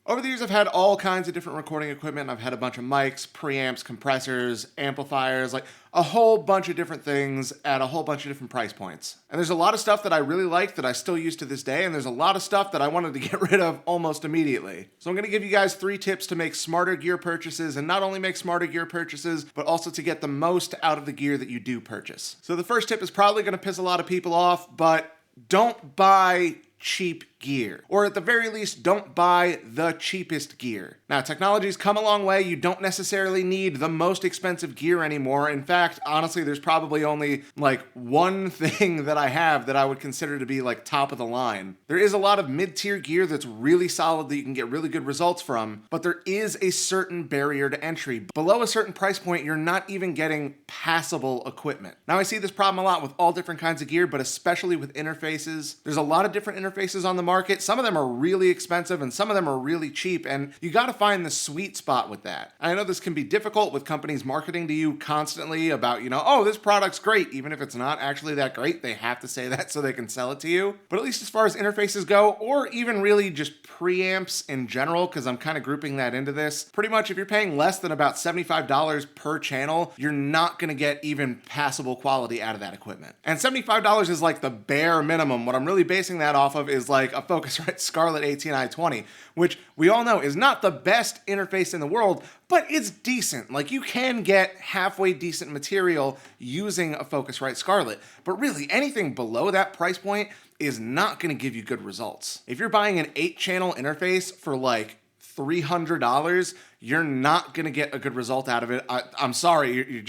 Over the years, I've had all kinds of different recording equipment. I've had a bunch of mics, preamps, compressors, amplifiers, like a whole bunch of different things at a whole bunch of different price points. And there's a lot of stuff that I really like that I still use to this day, and there's a lot of stuff that I wanted to get rid of almost immediately. So I'm going to give you guys 3 tips to make smarter gear purchases, and not only make smarter gear purchases, but also to get the most out of the gear that you do purchase. So the first tip is probably going to piss a lot of people off, but don't buy cheap gear, or at the very least, don't buy the cheapest gear. Now, technology's come a long way. You don't necessarily need the most expensive gear anymore. In fact, honestly, there's probably only like one thing that I have that I would consider to be like top of the line. There is a lot of mid-tier gear that's really solid that you can get really good results from, but there is a certain barrier to entry. Below a certain price point, you're not even getting passable equipment. Now, I see this problem a lot with all different kinds of gear, but especially with interfaces. There's a lot of different interfaces on the market. Some of them are really expensive and some of them are really cheap, and you got to find the sweet spot with that. I know this can be difficult with companies marketing to you constantly about, oh, this product's great, even if it's not actually that great. They have to say that so they can sell it to you. But at least as far as interfaces go, or even really just preamps in general, because I'm kind of grouping that into this, pretty much if you're paying less than about $75 per channel, you're not going to get even passable quality out of that equipment. And $75 is like the bare minimum. What I'm really basing that off of is like a Focusrite Scarlett AT920, which we all know is not the best interface in the world, but it's decent. Like, you can get halfway decent material using a Focusrite Scarlett, but really anything below that price point is not going to give you good results. If you're buying an 8-channel interface for like $300, you're not going to get a good result out of it. I'm sorry,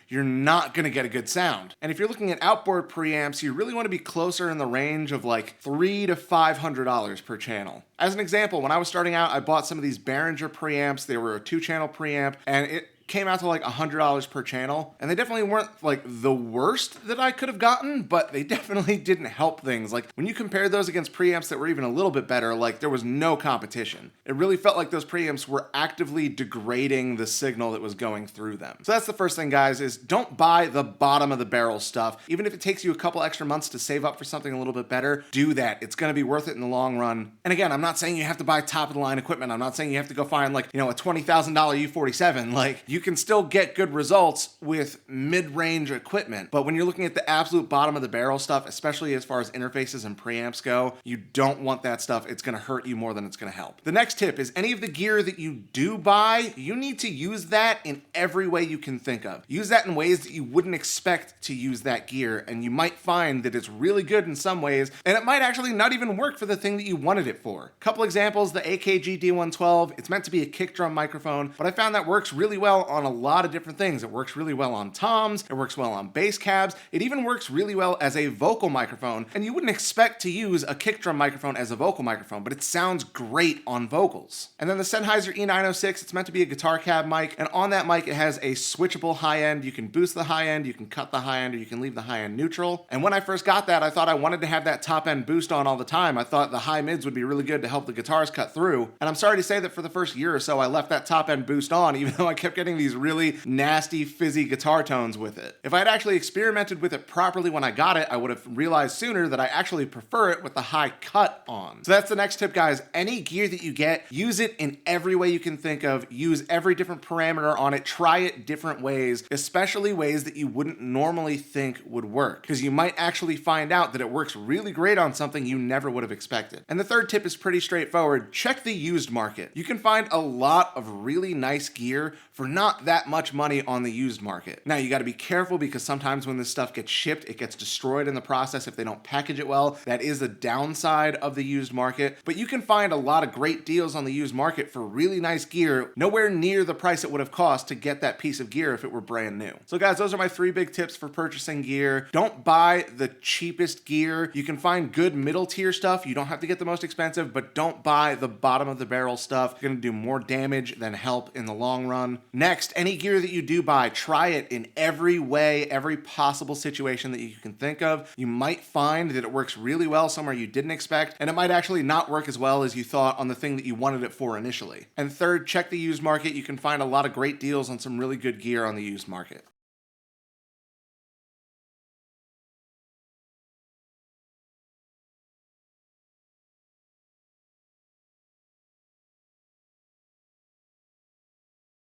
you're not going to get a good sound. And if you're looking at outboard preamps, you really want to be closer in the range of like $300 to $500 per channel. As an example, when I was starting out, I bought some of these Behringer preamps. They were a 2-channel preamp, and it came out to like $100 per channel, and they definitely weren't like the worst that I could have gotten, but they definitely didn't help things. Like, when you compare those against preamps that were even a little bit better, like, there was no competition. It really felt like those preamps were actively degrading the signal that was going through them. So that's the first thing, guys, is don't buy the bottom of the barrel stuff. Even if it takes you a couple extra months to save up for something a little bit better, do that. It's going to be worth it in the long run. And again, I'm not saying you have to buy top of the line equipment. I'm not saying you have to go find like, a $20,000 U47. Like, you can still get good results with mid-range equipment, but when you're looking at the absolute bottom of the barrel stuff, especially as far as interfaces and preamps go, you don't want that stuff. It's going to hurt you more than it's going to help. The next tip is any of the gear that you do buy, you need to use that in every way you can think of. Use that in ways that you wouldn't expect to use that gear, and you might find that it's really good in some ways, and it might actually not even work for the thing that you wanted it for. Couple examples: the AKG D112, it's meant to be a kick drum microphone, but I found that works really well on a lot of different things. It works really well on toms, it works well on bass cabs, it even works really well as a vocal microphone, and you wouldn't expect to use a kick drum microphone as a vocal microphone, but it sounds great on vocals. And then the Sennheiser E906, it's meant to be a guitar cab mic, and on that mic it has a switchable high end. You can boost the high end, you can cut the high end, or you can leave the high end neutral. And when I first got that, I thought I wanted to have that top end boost on all the time. I thought the high mids would be really good to help the guitars cut through, and I'm sorry to say that for the first year or so I left that top end boost on, even though I kept getting these really nasty fizzy guitar tones with it. If I had actually experimented with it properly when I got it, I would have realized sooner that I actually prefer it with the high cut on. So that's the next tip, guys. Any gear that you get, use it in every way you can think of. Use every different parameter on it. Try it different ways, especially ways that you wouldn't normally think would work, because you might actually find out that it works really great on something you never would have expected. And the third tip is pretty straightforward. Check the used market. You can find a lot of really nice gear for not that much money on the used market. Now, you got to be careful, because sometimes when this stuff gets shipped, it gets destroyed in the process if they don't package it well. That is the downside of the used market, but you can find a lot of great deals on the used market for really nice gear, nowhere near the price it would have cost to get that piece of gear if it were brand new. So guys, those are my 3 big tips for purchasing gear. Don't buy the cheapest gear. You can find good middle tier stuff. You don't have to get the most expensive, but don't buy the bottom of the barrel stuff. It's going to do more damage than help in the long run. Next, any gear that you do buy, try it in every way, every possible situation that you can think of. You might find that it works really well somewhere you didn't expect, and it might actually not work as well as you thought on the thing that you wanted it for initially. And third, check the used market. You can find a lot of great deals on some really good gear on the used market.